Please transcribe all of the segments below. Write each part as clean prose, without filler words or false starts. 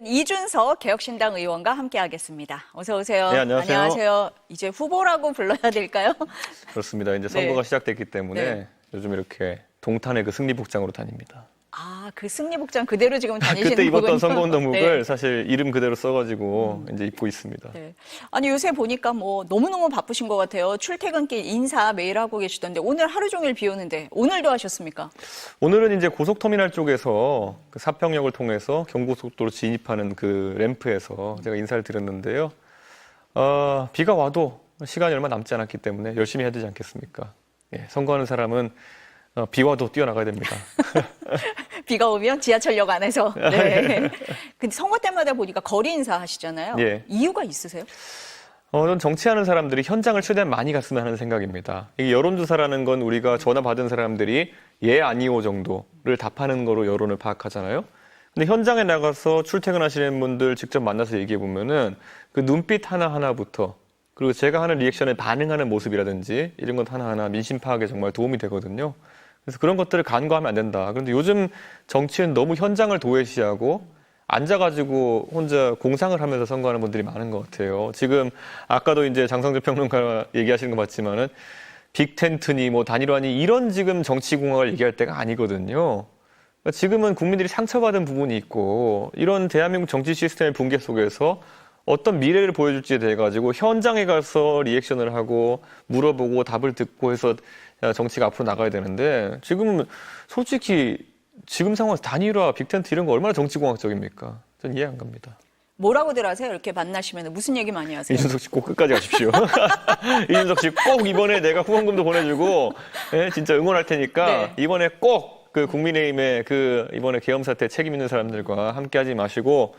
이준석 개혁신당 의원과 함께하겠습니다. 어서 오세요. 네, 안녕하세요. 안녕하세요. 이제 후보라고 불러야 될까요? 그렇습니다. 이제 선거가 네. 시작됐기 때문에 네. 요즘 이렇게 동탄의 그 승리복장으로 다닙니다. 아, 그 승리복장 그대로 지금 다니시는 그때 입었던 거군요. 선거운동복을 네. 사실 이름 그대로 써가지고 이제 입고 있습니다. 네. 아니, 요새 보니까 뭐 너무너무 바쁘신 것 같아요. 출퇴근길 인사 매일 하고 계시던데 오늘 하루 종일 비 오는데 오늘도 하셨습니까? 오늘은 이제 고속터미널 쪽에서 그 사평역을 통해서 경부고속도로 진입하는 그 램프에서 제가 인사를 드렸는데요. 비가 와도 시간이 얼마 남지 않았기 때문에 열심히 해야 되지 않겠습니까? 예, 선거하는 사람은 비 와도 뛰어나가야 됩니다. 비가 오면 지하철역 안에서. 네. 근데 선거 때마다 보니까 거리 인사 하시잖아요. 예. 이유가 있으세요? 저는 정치하는 사람들이 현장을 최대한 많이 갔으면 하는 생각입니다. 이게 여론조사라는 건 우리가 전화 받은 사람들이 예, 아니오 정도를 답하는 거로 여론을 파악하잖아요. 근데 현장에 나가서 출퇴근하시는 분들 직접 만나서 얘기해 보면은 그 눈빛 하나하나부터 그리고 제가 하는 리액션에 반응하는 모습이라든지 이런 것 하나하나 민심 파악에 정말 도움이 되거든요. 그래서 그런 것들을 간과하면 안 된다. 그런데 요즘 정치는 너무 현장을 도외시하고 앉아가지고 혼자 공상을 하면서 선거하는 분들이 많은 것 같아요. 지금 아까도 이제 장성재 평론가 얘기하시는 거 봤지만은 빅텐트니 뭐 단일화니 이런 지금 정치공학을 얘기할 때가 아니거든요. 그러니까 지금은 국민들이 상처받은 부분이 있고 이런 대한민국 정치 시스템의 붕괴 속에서 어떤 미래를 보여줄지에 대해 가지고 현장에 가서 리액션을 하고 물어보고 답을 듣고 해서 정치가 앞으로 나가야 되는데 지금은 솔직히 지금 상황에서 단일화, 빅텐트 이런 거 얼마나 정치공학적입니까? 전 이해 안 갑니다. 뭐라고들 하세요? 이렇게 만나시면 무슨 얘기 많이 하세요? 이준석 씨 꼭 끝까지 가십시오. 이준석 씨 꼭 이번에 내가 후원금도 보내주고 예, 진짜 응원할 테니까 네. 이번에 꼭 그 국민의힘의 그 이번에 계엄 사태 책임 있는 사람들과 함께하지 마시고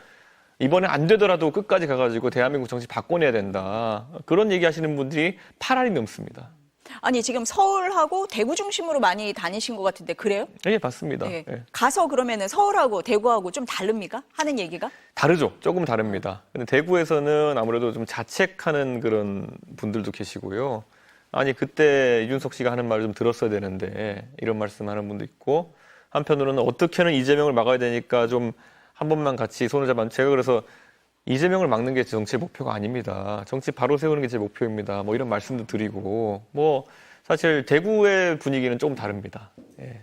이번에 안 되더라도 끝까지 가가지고 대한민국 정치 바꿔내야 된다. 그런 얘기하시는 분들이 8알이 넘습니다. 아니, 지금 서울하고 대구 중심으로 많이 다니신 것 같은데 그래요? 예, 맞습니다. 네. 예. 가서 그러면은 서울하고 대구하고 좀 다릅니까? 하는 얘기가? 다르죠. 조금 다릅니다. 근데 대구에서는 아무래도 좀 자책하는 그런 분들도 계시고요. 아니, 그때 이준석 씨가 하는 말을 좀 들었어야 되는데 이런 말씀하는 분도 있고 한편으로는 어떻게는 이재명을 막아야 되니까 좀 한 번만 같이 손을 잡아. 제가 그래서 이재명을 막는 게 정치의 목표가 아닙니다. 정치 바로 세우는 게 제 목표입니다. 뭐 이런 말씀도 드리고 뭐 사실 대구의 분위기는 조금 다릅니다. 예.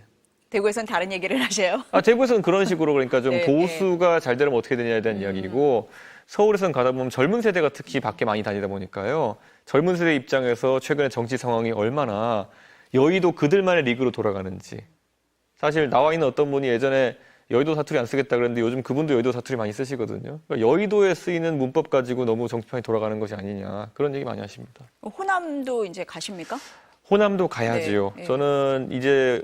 대구에서는 다른 얘기를 하셔요? 대구에서는 그런 식으로 그러니까 좀 네, 보수가 잘 되려면 어떻게 되냐에 대한 이야기고 서울에서는 가다 보면 젊은 세대가 특히 밖에 많이 다니다 보니까요. 젊은 세대 입장에서 최근에 정치 상황이 얼마나 여의도 그들만의 리그로 돌아가는지. 사실 나와 있는 어떤 분이 예전에 여의도 사투리 안 쓰겠다 그랬는데 요즘 그분도 여의도 사투리 많이 쓰시거든요. 그러니까 여의도에 쓰이는 문법 가지고 너무 정치판이 돌아가는 것이 아니냐. 그런 얘기 많이 하십니다. 호남도 이제 가십니까? 호남도 가야지요. 네, 네. 저는 이제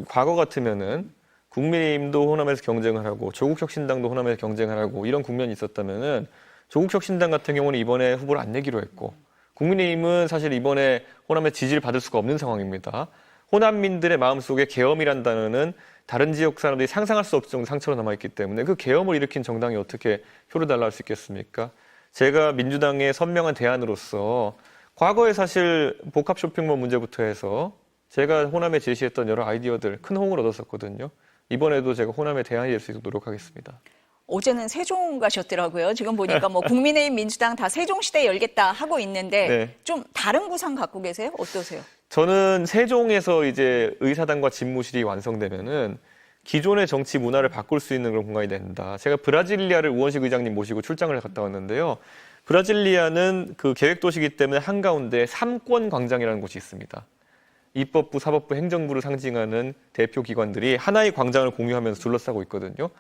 과거 같으면은 국민의힘도 호남에서 경쟁을 하고 조국혁신당도 호남에서 경쟁을 하고 이런 국면이 있었다면은 조국혁신당 같은 경우는 이번에 후보를 안 내기로 했고 국민의힘은 사실 이번에 호남의 지지를 받을 수가 없는 상황입니다. 호남민들의 마음속에 계엄이란 단어는 다른 지역 사람들이 상상할 수 없을 정도 상처로 남아있기 때문에 그 계엄을 일으킨 정당이 어떻게 표를 달라 할 수 있겠습니까? 제가 민주당의 선명한 대안으로서 과거에 사실 복합 쇼핑몰 문제부터 해서 제가 호남에 제시했던 여러 아이디어들 큰 호응을 얻었었거든요. 이번에도 제가 호남의 대안이 될 수 있도록 노력하겠습니다. 어제는 세종 가셨더라고요. 지금 보니까 뭐 국민의힘, 민주당 다 세종시대 열겠다 하고 있는데 네. 좀 다른 구상 갖고 계세요? 어떠세요? 저는 세종에서 이제 의사당과 집무실이 완성되면은 기존의 정치 문화를 바꿀 수 있는 그런 공간이 된다. 제가 브라질리아를 우원식 의장님 모시고 출장을 갔다 왔는데요. 브라질리아는 그 계획도시이기 때문에 한가운데 삼권 광장이라는 곳이 있습니다. 입법부, 사법부, 행정부를 상징하는 대표 기관들이 하나의 광장을 공유하면서 둘러싸고 있거든요.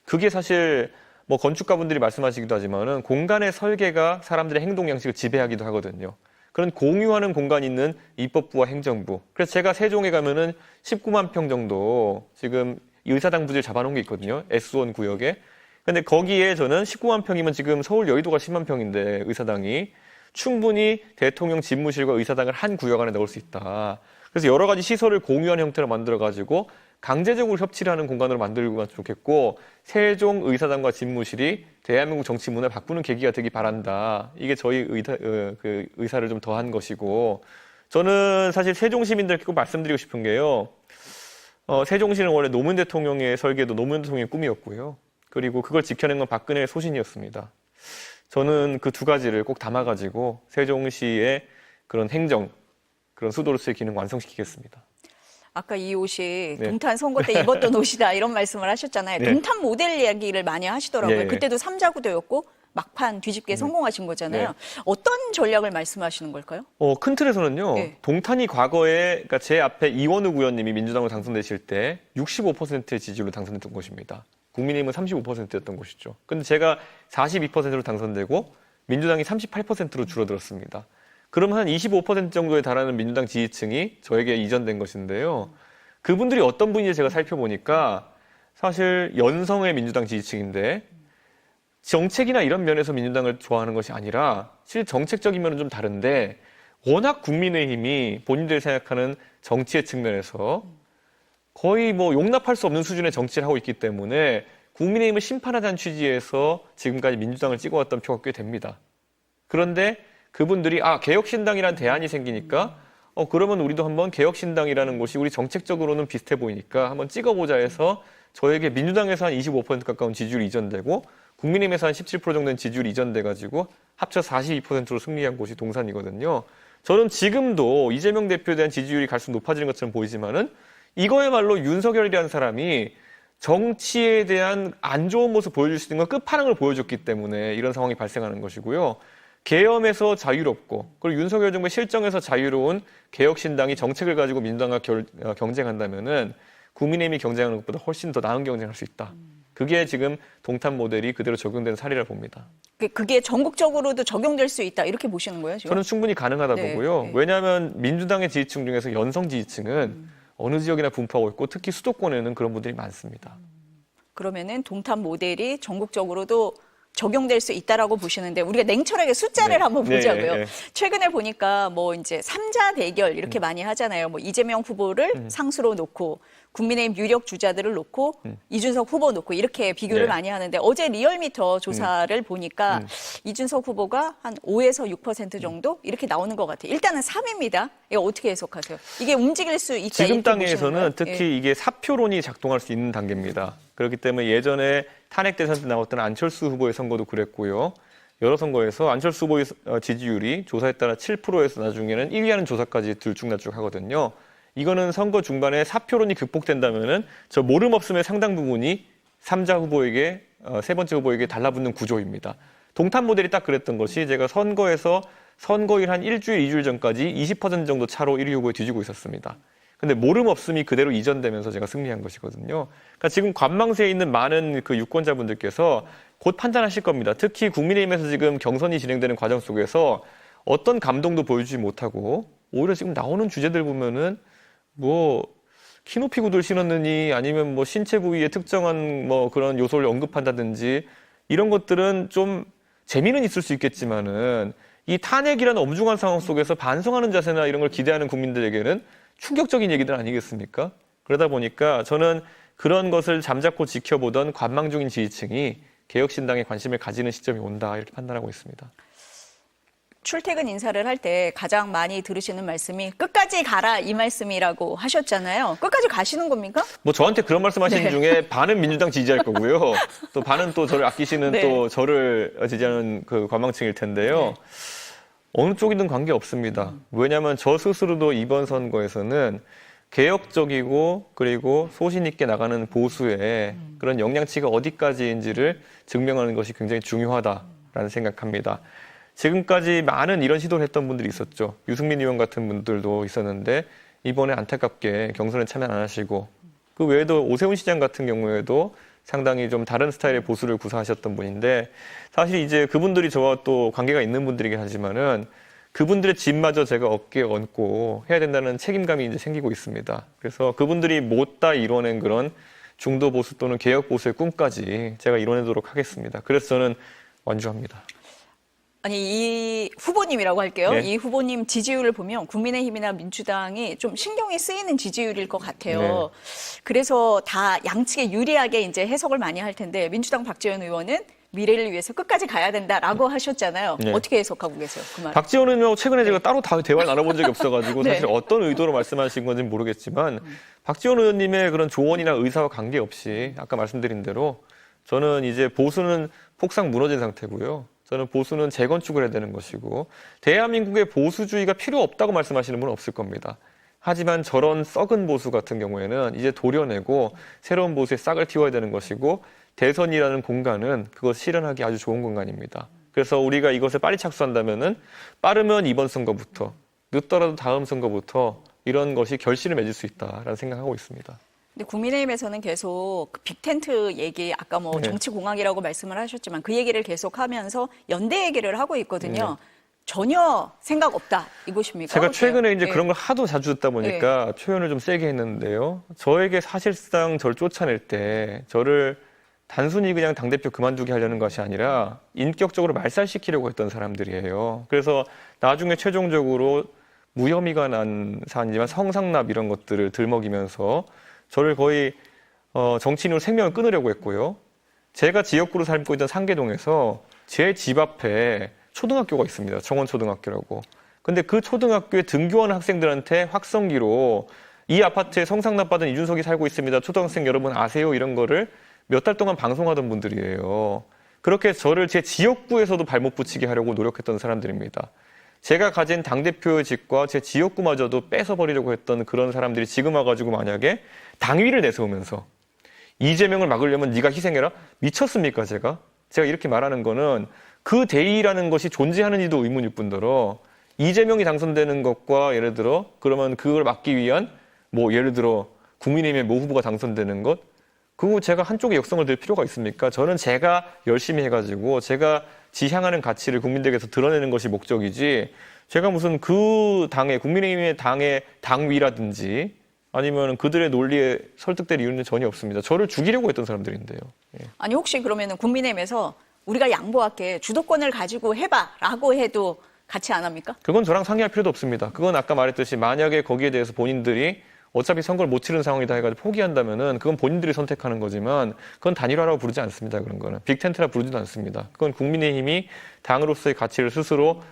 그게 사실 뭐 건축가분들이 말씀하시기도 하지만은 공간의 설계가 사람들의 행동 양식을 지배하기도 하거든요. 그런 공유하는 공간이 있는 입법부와 행정부. 그래서 제가 세종에 가면은 19만 평 정도 지금 의사당 부지를 잡아놓은 게 있거든요. S1 구역에. 근데 거기에 저는 19만 평이면 지금 서울 여의도가 10만 평인데 의사당이 충분히 대통령 집무실과 의사당을 한 구역 안에 넣을 수 있다. 그래서 여러 가지 시설을 공유한 형태로 만들어가지고 강제적으로 협치를 하는 공간으로 만들면 좋겠고 세종 의사당과 집무실이 대한민국 정치 문화를 바꾸는 계기가 되기 바란다. 이게 저희 의사를 좀 더한 것이고 저는 사실 세종 시민들께 꼭 말씀드리고 싶은 게요. 세종시는 원래 노무현 대통령의 설계도 노무현 대통령의 꿈이었고요. 그리고 그걸 지켜낸 건 박근혜의 소신이었습니다. 저는 그 두 가지를 꼭 담아가지고 세종시의 그런 행정, 그런 수도로서의 기능 완성시키겠습니다. 아까 이 옷이 네. 동탄 선거 때 입었던 옷이다 이런 말씀을 하셨잖아요. 네. 동탄 모델 이야기를 많이 하시더라고요. 예, 예. 그때도 삼자구도였고 막판 뒤집기에 성공하신 거잖아요. 어떤 전략을 말씀하시는 걸까요? 큰 틀에서는요, 네. 동탄이 과거에, 그러니까 제 앞에 이원욱 의원님이 민주당으로 당선되실 때 65%의 지지율로 당선됐던 곳입니다. 국민의힘은 35%였던 곳이죠. 근데 제가 42%로 당선되고 민주당이 38%로 줄어들었습니다. 그러면 한 25% 정도에 달하는 민주당 지지층이 저에게 이전된 것인데요. 그분들이 어떤 분인지 제가 살펴보니까 사실 연성의 민주당 지지층인데 정책이나 이런 면에서 민주당을 좋아하는 것이 아니라 실 정책적인 면은 좀 다른데 워낙 국민의힘이 본인들이 생각하는 정치의 측면에서 거의 뭐 용납할 수 없는 수준의 정치를 하고 있기 때문에 국민의힘을 심판하자는 취지에서 지금까지 민주당을 찍어왔던 표가 꽤 됩니다. 그런데 그분들이 개혁신당이라는 대안이 생기니까 그러면 우리도 한번 개혁신당이라는 곳이 우리 정책적으로는 비슷해 보이니까 한번 찍어보자 해서 저에게 민주당에서 한 25% 가까운 지지율이 이전되고 국민의힘에서 한 17% 정도는 지지율이 이전돼가지고 합쳐 42%로 승리한 곳이 동산이거든요. 저는 지금도 이재명 대표에 대한 지지율이 갈수록 높아지는 것처럼 보이지만은 이거야말로 윤석열이라는 사람이 정치에 대한 안 좋은 모습 보여줄 수 있는 건 끝판왕을 보여줬기 때문에 이런 상황이 발생하는 것이고요. 계엄에서 자유롭고 그리고 윤석열 정부의 실정에서 자유로운 개혁신당이 정책을 가지고 민주당과 경쟁한다면은 국민의힘이 경쟁하는 것보다 훨씬 더 나은 경쟁을 할 수 있다. 그게 지금 동탄 모델이 그대로 적용된 사례라 봅니다. 그게 전국적으로도 적용될 수 있다 이렇게 보시는 거예요? 지금? 저는 충분히 가능하다 네, 보고요. 네. 왜냐하면 민주당의 지지층 중에서 연성 지지층은 어느 지역이나 분포하고 있고 특히 수도권에는 그런 분들이 많습니다. 그러면은 동탄 모델이 전국적으로도 적용될 수 있다라고 보시는데 우리가 냉철하게 숫자를 네. 한번 보자고요. 네, 네. 최근에 보니까 뭐 이제 삼자 대결 이렇게 많이 하잖아요. 뭐 이재명 후보를 상수로 놓고 국민의힘 유력 주자들을 놓고 이준석 후보 놓고 이렇게 비교를 네. 많이 하는데 어제 리얼미터 조사를 보니까 이준석 후보가 한 5에서 6% 정도 이렇게 나오는 것 같아요. 일단은 3입니다. 이거 어떻게 해석하세요? 이게 움직일 수 있다 지금 이렇게 보시는 단계에서는 거예요? 특히 예. 이게 사표론이 작동할 수 있는 단계입니다. 그렇기 때문에 예전에 탄핵 대선 때 나왔던 안철수 후보의 선거도 그랬고요. 여러 선거에서 안철수 후보의 지지율이 조사에 따라 7%에서 나중에는 1위하는 조사까지 들쭉날쭉 하거든요. 이거는 선거 중반에 사표론이 극복된다면은 저 모름 없음의 상당 부분이 3자 후보에게 세 번째 후보에게 달라붙는 구조입니다. 동탄 모델이 딱 그랬던 것이 제가 선거에서 선거일 한 일주일, 2주일 전까지 20% 정도 차로 1위 후보에 뒤지고 있었습니다. 근데 모름 없음이 그대로 이전되면서 제가 승리한 것이거든요. 그러니까 지금 관망세에 있는 많은 그 유권자분들께서 곧 판단하실 겁니다. 특히 국민의힘에서 지금 경선이 진행되는 과정 속에서 어떤 감동도 보여주지 못하고 오히려 지금 나오는 주제들 보면은 뭐 키높이 구두를 신었느니 아니면 뭐 신체 부위의 특정한 뭐 그런 요소를 언급한다든지 이런 것들은 좀 재미는 있을 수 있겠지만은 이 탄핵이라는 엄중한 상황 속에서 반성하는 자세나 이런 걸 기대하는 국민들에게는 충격적인 얘기들 아니겠습니까? 그러다 보니까 저는 그런 것을 잠자코 지켜보던 관망 중인 지지층이 개혁신당에 관심을 가지는 시점이 온다 이렇게 판단하고 있습니다. 출퇴근 인사를 할 때 가장 많이 들으시는 말씀이 끝까지 가라 이 말씀이라고 하셨잖아요. 끝까지 가시는 겁니까? 뭐 저한테 그런 말씀하시는 네. 중에 반은 민주당 지지할 거고요. 또 반은 또 저를 아끼시는 네. 또 저를 지지하는 그 관망층일 텐데요. 네. 어느 쪽이든 관계 없습니다. 왜냐하면 저 스스로도 이번 선거에서는 개혁적이고 그리고 소신 있게 나가는 보수의 그런 역량치가 어디까지인지를 증명하는 것이 굉장히 중요하다라는 생각합니다. 지금까지 많은 이런 시도를 했던 분들이 있었죠. 유승민 의원 같은 분들도 있었는데 이번에 안타깝게 경선에 참여 안 하시고 그 외에도 오세훈 시장 같은 경우에도 상당히 좀 다른 스타일의 보수를 구사하셨던 분인데 사실 이제 그분들이 저와 또 관계가 있는 분들이긴 하지만은 그분들의 짐마저 제가 어깨에 얹고 해야 된다는 책임감이 이제 생기고 있습니다. 그래서 그분들이 못다 이뤄낸 그런 중도 보수 또는 개혁 보수의 꿈까지 제가 이뤄내도록 하겠습니다. 그래서 저는 완주합니다. 아니 이 후보님이라고 할게요. 네. 이 후보님 지지율을 보면 국민의힘이나 민주당이 좀 신경이 쓰이는 지지율일 것 같아요. 네. 그래서 다 양측에 유리하게 이제 해석을 많이 할 텐데 민주당 박지원 의원은 미래를 위해서 끝까지 가야 된다라고 하셨잖아요. 네. 어떻게 해석하고 계세요? 그 말. 박지원 의원은 최근에 제가 따로 대화를 나눠본 적이 없어가지고 네. 사실 어떤 의도로 말씀하신 건지는 모르겠지만 박지원 의원님의 그런 조언이나 의사와 관계없이 아까 말씀드린 대로 저는 이제 보수는 폭삭 무너진 상태고요. 저는 보수는 재건축을 해야 되는 것이고 대한민국의 보수주의가 필요 없다고 말씀하시는 분은 없을 겁니다. 하지만 저런 썩은 보수 같은 경우에는 이제 도려내고 새로운 보수의 싹을 틔워야 되는 것이고 대선이라는 공간은 그것을 실현하기 아주 좋은 공간입니다. 그래서 우리가 이것을 빨리 착수한다면은 빠르면 이번 선거부터 늦더라도 다음 선거부터 이런 것이 결실을 맺을 수 있다라는 생각하고 있습니다. 근데 국민의힘에서는 계속 그 빅텐트 얘기, 아까 뭐 네. 정치공학이라고 말씀을 하셨지만 그 얘기를 계속하면서 연대 얘기를 하고 있거든요. 네. 전혀 생각 없다 이것입니까? 제가 어때요? 최근에 이제 네. 그런 걸 하도 자주 듣다 보니까 표현을 좀 세게 했는데요. 저에게 사실상 저를 쫓아낼 때 저를 단순히 그냥 당대표 그만두게 하려는 것이 아니라 인격적으로 말살시키려고 했던 사람들이에요. 그래서 나중에 최종적으로 무혐의가 난 사안이지만 성상납 이런 것들을 들먹이면서 저를 거의 정치인으로 생명을 끊으려고 했고요. 제가 지역구로 살고 있던 상계동에서 제 집 앞에 초등학교가 있습니다. 청원초등학교라고. 근데 그 초등학교에 등교하는 학생들한테 확성기로 이 아파트에 성상납 받은 이준석이 살고 있습니다. 초등학생 여러분 아세요? 이런 거를 몇 달 동안 방송하던 분들이에요. 그렇게 저를 제 지역구에서도 발목 붙이게 하려고 노력했던 사람들입니다. 제가 가진 당대표직과 제 지역구마저도 뺏어버리려고 했던 그런 사람들이 지금 와가지고 만약에 당위를 내세우면서 이재명을 막으려면 네가 희생해라? 미쳤습니까, 제가? 제가 이렇게 말하는 거는 그 대의라는 것이 존재하는지도 의문일 뿐더러 이재명이 당선되는 것과 예를 들어 그러면 그걸 막기 위한 뭐 예를 들어 국민의힘의 모 후보가 당선되는 것 그거 제가 한쪽에 역성을 들 필요가 있습니까? 저는 제가 열심히 해가지고 제가 지향하는 가치를 국민들에게서 드러내는 것이 목적이지 제가 무슨 그 당의 국민의힘의 당의 당위라든지 아니면 그들의 논리에 설득될 이유는 전혀 없습니다. 저를 죽이려고 했던 사람들인데요. 예. 아니 혹시 그러면은 국민의힘에서 우리가 양보할게 주도권을 가지고 해봐라고 해도 같이 안 합니까? 그건 저랑 상의할 필요도 없습니다. 그건 아까 말했듯이 만약에 거기에 대해서 본인들이 어차피 선거를 못 치른 상황이다 해가지고 포기한다면은 그건 본인들이 선택하는 거지만 그건 단일화라고 부르지 않습니다. 그런 거는 빅텐트라 부르지도 않습니다. 그건 국민의힘이 당으로서의 가치를 스스로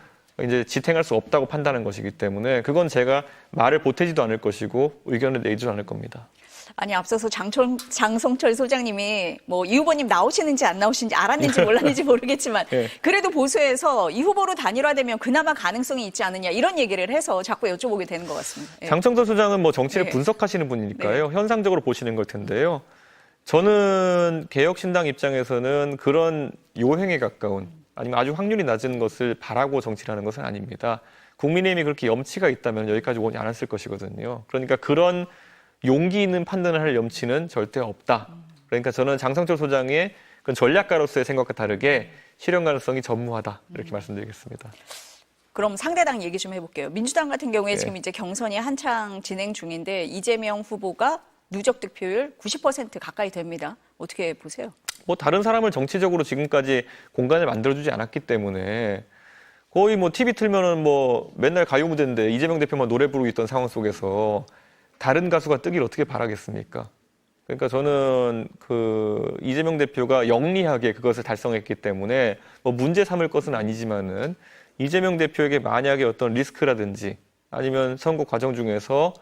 이제 지탱할 수 없다고 판단하는 것이기 때문에 그건 제가 말을 보태지도 않을 것이고 의견을 내지도 않을 겁니다. 아니 앞서서 장성철 소장님이 뭐 이 후보님 나오시는지 안 나오시는지 알았는지 몰랐는지 모르겠지만 네. 그래도 보수에서 이 후보로 단일화되면 그나마 가능성이 있지 않느냐 이런 얘기를 해서 자꾸 여쭤보게 되는 것 같습니다. 예. 장성철 소장은 뭐 정치를 네. 분석하시는 분이니까요. 현상적으로 보시는 걸 텐데요. 저는 개혁신당 입장에서는 그런 요행에 가까운 아니면 아주 확률이 낮은 것을 바라고 정치를 하는 것은 아닙니다. 국민의힘이 그렇게 염치가 있다면 여기까지 오지 않았을 것이거든요. 그러니까 그런 용기 있는 판단을 할 염치는 절대 없다. 그러니까 저는 장성철 소장의 그 전략가로서의 생각과 다르게 실현 가능성이 전무하다. 이렇게 말씀드리겠습니다. 그럼 상대당 얘기 좀 해볼게요. 민주당 같은 경우에 네. 지금 이제 경선이 한창 진행 중인데 이재명 후보가 누적 득표율 90% 가까이 됩니다. 어떻게 보세요? 뭐 다른 사람을 정치적으로 지금까지 공간을 만들어주지 않았기 때문에 거의 뭐 TV 틀면은 뭐 맨날 가요 무대인데 이재명 대표만 노래 부르고 있던 상황 속에서 다른 가수가 뜨길 어떻게 바라겠습니까? 그러니까 저는 그 이재명 대표가 영리하게 그것을 달성했기 때문에 뭐 문제 삼을 것은 아니지만은 이재명 대표에게 만약에 어떤 리스크라든지 아니면 선거 과정 중에서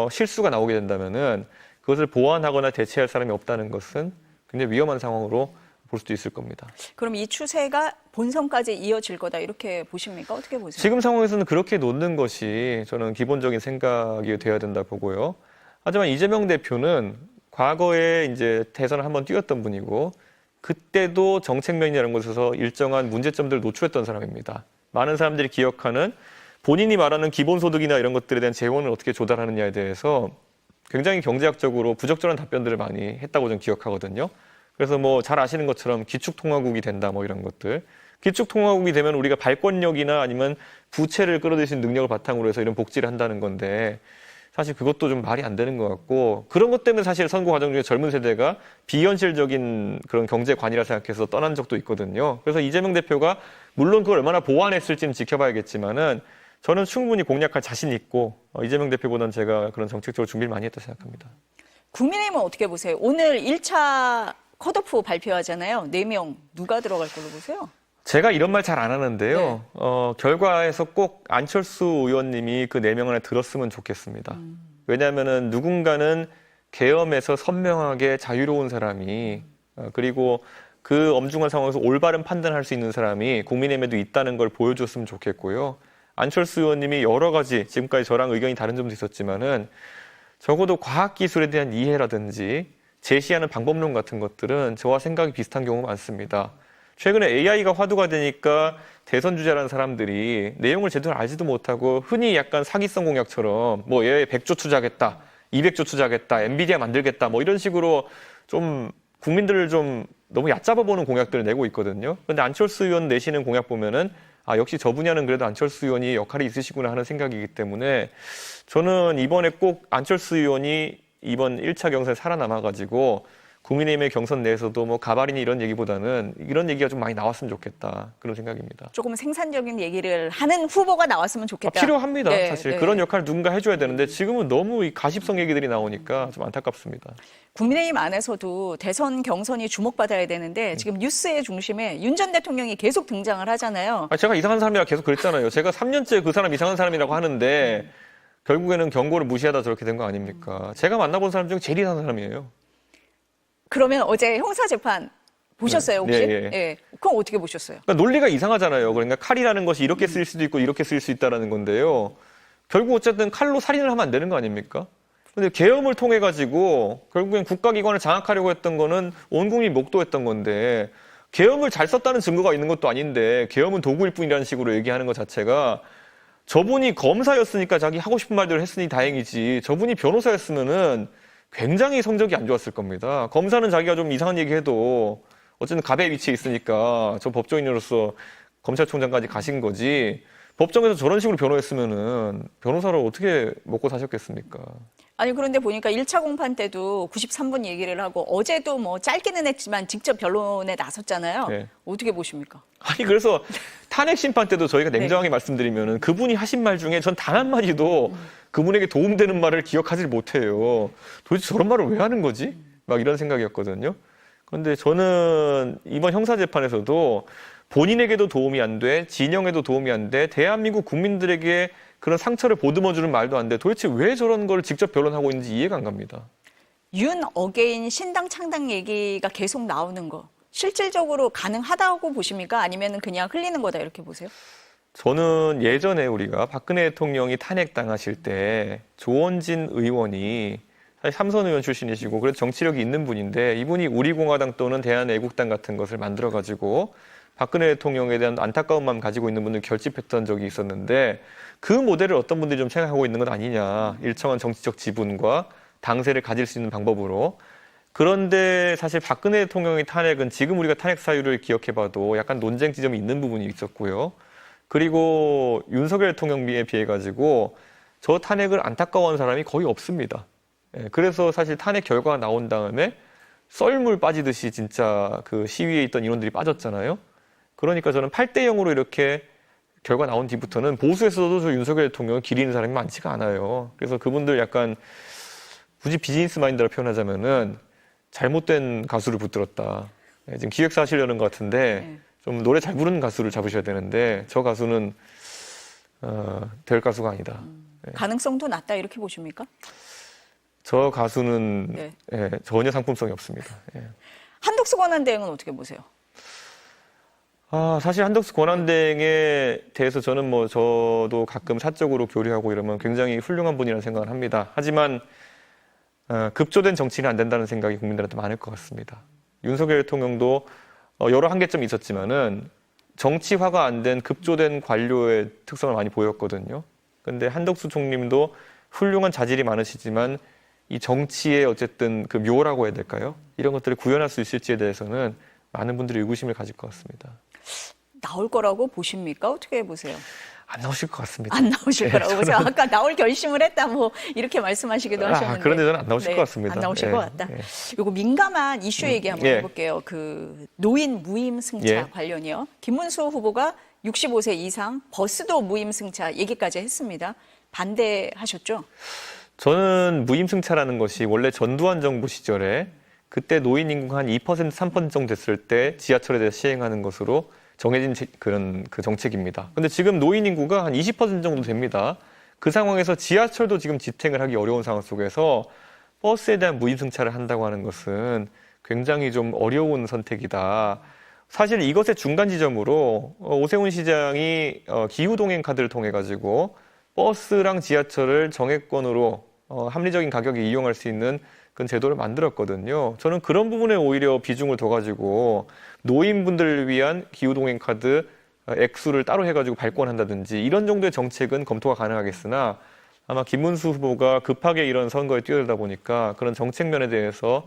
실수가 나오게 된다면은 그것을 보완하거나 대체할 사람이 없다는 것은 굉장히 위험한 상황으로 볼 수도 있을 겁니다. 그럼 이 추세가 본선까지 이어질 거다 이렇게 보십니까? 어떻게 보세요? 지금 상황에서는 그렇게 놓는 것이 저는 기본적인 생각이 돼야 된다 보고요. 하지만 이재명 대표는 과거에 이제 대선을 한번 뛰었던 분이고 그때도 정책면이라는 곳에서 일정한 문제점들을 노출했던 사람입니다. 많은 사람들이 기억하는 본인이 말하는 기본소득이나 이런 것들에 대한 재원을 어떻게 조달하느냐에 대해서 굉장히 경제학적으로 부적절한 답변들을 많이 했다고 저는 기억하거든요. 그래서 뭐 잘 아시는 것처럼 기축통화국이 된다 뭐 이런 것들. 기축통화국이 되면 우리가 발권력이나 아니면 부채를 끌어들일 수 있는 능력을 바탕으로 해서 이런 복지를 한다는 건데 사실 그것도 좀 말이 안 되는 것 같고 그런 것 때문에 사실 선거 과정 중에 젊은 세대가 비현실적인 그런 경제관이라 생각해서 떠난 적도 있거든요. 그래서 이재명 대표가 물론 그걸 얼마나 보완했을지는 지켜봐야겠지만은 저는 충분히 공략할 자신 있고 이재명 대표보다는 제가 그런 정책적으로 준비를 많이 했다 생각합니다. 국민의힘은 어떻게 보세요? 오늘 1차 컷오프 발표하잖아요. 4명 누가 들어갈 걸로 보세요? 제가 이런 말 잘 안 하는데요. 네. 결과에서 꼭 안철수 의원님이 그 4명 안에 들었으면 좋겠습니다. 왜냐하면은 누군가는 계엄에서 선명하게 자유로운 사람이 그리고 그 엄중한 상황에서 올바른 판단할 수 있는 사람이 국민의힘에도 있다는 걸 보여줬으면 좋겠고요. 안철수 의원님이 여러 가지 지금까지 저랑 의견이 다른 점도 있었지만은 적어도 과학기술에 대한 이해라든지 제시하는 방법론 같은 것들은 저와 생각이 비슷한 경우가 많습니다. 최근에 AI가 화두가 되니까 대선 주자라는 사람들이 내용을 제대로 알지도 못하고 흔히 약간 사기성 공약처럼 뭐 얘 100조 투자하겠다, 200조 투자하겠다, 엔비디아 만들겠다 뭐 이런 식으로 좀 국민들을 좀 너무 얕잡아 보는 공약들을 내고 있거든요. 그런데 안철수 의원 내시는 공약 보면은 아, 역시 저 분야는 그래도 안철수 의원이 역할이 있으시구나 하는 생각이기 때문에 저는 이번에 꼭 안철수 의원이 이번 1차 경선에 살아남아가지고 국민의힘의 경선 내에서도 뭐 가발이니 이런 얘기보다는 이런 얘기가 좀 많이 나왔으면 좋겠다. 그런 생각입니다. 조금 생산적인 얘기를 하는 후보가 나왔으면 좋겠다. 필요합니다. 네, 사실 네. 그런 역할을 누군가 해줘야 되는데 지금은 너무 이 가십성 얘기들이 나오니까 좀 안타깝습니다. 국민의힘 안에서도 대선 경선이 주목받아야 되는데 지금 뉴스의 중심에 윤 전 대통령이 계속 등장을 하잖아요. 제가 이상한 사람이라 계속 그랬잖아요. 제가 3년째 그 사람 이상한 사람이라고 하는데 결국에는 경고를 무시하다 저렇게 된 거 아닙니까? 제가 만나본 사람 중에 제일 이상한 사람이에요. 그러면 어제 형사재판 보셨어요, 혹시? 네, 예. 그럼 어떻게 보셨어요? 그러니까 논리가 이상하잖아요. 그러니까 칼이라는 것이 이렇게 쓰일 수도 있고 이렇게 쓰일 수 있다는 건데요. 결국 어쨌든 칼로 살인을 하면 안 되는 거 아닙니까? 근데 계엄을 통해 가지고 결국엔 국가기관을 장악하려고 했던 거는 온 국민이 목도했던 건데 계엄을 잘 썼다는 증거가 있는 것도 아닌데 계엄은 도구일 뿐이라는 식으로 얘기하는 것 자체가 저분이 검사였으니까 자기 하고 싶은 말들을 했으니 다행이지 저분이 변호사였으면은 굉장히 성적이 안 좋았을 겁니다. 검사는 자기가 좀 이상한 얘기해도 어쨌든 갑의 위치에 있으니까 저 법조인으로서 검찰총장까지 가신 거지 법정에서 저런 식으로 변호했으면은 변호사를 어떻게 먹고 사셨겠습니까? 아니 그런데 보니까 1차 공판 때도 93분 얘기를 하고 어제도 뭐 짧게는 했지만 직접 변론에 나섰잖아요. 네. 어떻게 보십니까? 아니 그래서 탄핵 심판 때도 저희가 냉정하게 말씀드리면은 그분이 하신 말 중에 전 단 한마디도 그분에게 도움되는 말을 기억하지 못해요. 도대체 저런 말을 왜 하는 거지? 막 이런 생각이었거든요. 그런데 저는 이번 형사재판에서도 본인에게도 도움이 안 돼, 진영에도 도움이 안 돼, 대한민국 국민들에게 그런 상처를 보듬어주는 말도 안 돼. 도대체 왜 저런 걸 직접 변론하고 있는지 이해가 안 갑니다. 윤 어게인 신당 창당 얘기가 계속 나오는 거 실질적으로 가능하다고 보십니까? 아니면 그냥 흘리는 거다 이렇게 보세요? 저는 예전에 우리가 박근혜 대통령이 탄핵당하실 때 조원진 의원이 사실 삼선 의원 출신이시고 그래도 정치력이 있는 분인데 이분이 우리공화당 또는 대한애국당 같은 것을 만들어가지고 박근혜 대통령에 대한 안타까운 마음 가지고 있는 분들 결집했던 적이 있었는데 그 모델을 어떤 분들이 좀 생각하고 있는 것 아니냐. 일정한 정치적 지분과 당세를 가질 수 있는 방법으로. 그런데 사실 박근혜 대통령의 탄핵은 지금 우리가 탄핵 사유를 기억해봐도 약간 논쟁 지점이 있는 부분이 있었고요. 그리고 윤석열 대통령에 비해 가지고 저 탄핵을 안타까워하는 사람이 거의 없습니다. 그래서 사실 탄핵 결과가 나온 다음에 썰물 빠지듯이 진짜 그 시위에 있던 인원들이 빠졌잖아요. 그러니까 저는 8대 0으로 이렇게 결과 나온 뒤부터는 보수에서도 저 윤석열 대통령을 기리는 사람이 많지가 않아요. 그래서 그분들 약간 굳이 비즈니스 마인드로 표현하자면은 잘못된 가수를 붙들었다. 지금 기획사 하시려는 것 같은데 좀 노래 잘 부르는 가수를 잡으셔야 되는데 저 가수는 될 가수가 아니다. 가능성도 낮다 이렇게 보십니까? 저 가수는 전혀 상품성이 없습니다. 한덕수 권한대행은 어떻게 보세요? 사실 한덕수 권한대행에 대해서 저는 뭐 저도 가끔 사적으로 교류하고 이러면 굉장히 훌륭한 분이라는 생각을 합니다. 하지만 급조된 정치는 안 된다는 생각이 국민들한테 많을 것 같습니다. 윤석열 대통령도 여러 한계점이 있었지만은 정치화가 안 된 급조된 관료의 특성을 많이 보였거든요. 근데 한덕수 총님도 훌륭한 자질이 많으시지만 이 정치의 어쨌든 그 묘라고 해야 될까요? 이런 것들을 구현할 수 있을지에 대해서는 많은 분들이 의구심을 가질 것 같습니다. 나올 거라고 보십니까? 어떻게 보세요? 안 나오실 것 같습니다. 안 나오실 거라고 보세요. 아까 나올 결심을 했다 뭐 이렇게 말씀하시기도 하셨는데. 그런데 저는 안 나오실 것 같습니다. 안 나오실 것 같다. 요거 민감한 이슈 얘기 한번 해볼게요. 그 노인 무임 승차 관련이요. 김문수 후보가 65세 이상 버스도 무임 승차 얘기까지 했습니다. 반대하셨죠? 저는 무임 승차라는 것이 원래 전두환 정부 시절에 그때 노인 인구가 한 2%, 3% 정도 됐을 때 지하철에 대해서 시행하는 것으로 정해진 그런 그 정책입니다. 근데 지금 노인 인구가 한 20% 정도 됩니다. 그 상황에서 지하철도 지금 지탱을 하기 어려운 상황 속에서 버스에 대한 무임 승차를 한다고 하는 것은 굉장히 좀 어려운 선택이다. 사실 이것의 중간 지점으로 오세훈 시장이 기후동행 카드를 통해 가지고 버스랑 지하철을 정액권으로 합리적인 가격에 이용할 수 있는 그런 제도를 만들었거든요. 저는 그런 부분에 오히려 비중을 둬가지고 노인분들을 위한 기후동행 카드 액수를 따로 해가지고 발권한다든지 이런 정도의 정책은 검토가 가능하겠으나 아마 김문수 후보가 급하게 이런 선거에 뛰어들다 보니까 그런 정책 면에 대해서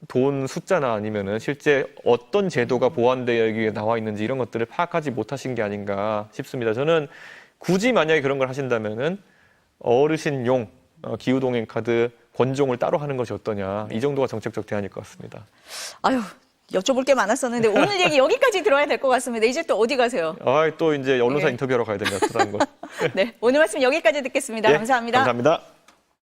돈 숫자나 아니면은 실제 어떤 제도가 보완되어 나와 있는지 이런 것들을 파악하지 못하신 게 아닌가 싶습니다. 저는 굳이 만약에 그런 걸 하신다면은 어르신용 기후동행 카드 권종을 따로 하는 것이 어떠냐. 이 정도가 정책적 대안일 것 같습니다. 아유, 여쭤볼 게 많았었는데 오늘 얘기 여기까지 들어야 될 것 같습니다. 이제 또 어디 가세요? 또 이제 언론사 인터뷰하러 가야 됩니다. 또 다른 거. 네, 오늘 말씀 여기까지 듣겠습니다. 예, 감사합니다. 감사합니다.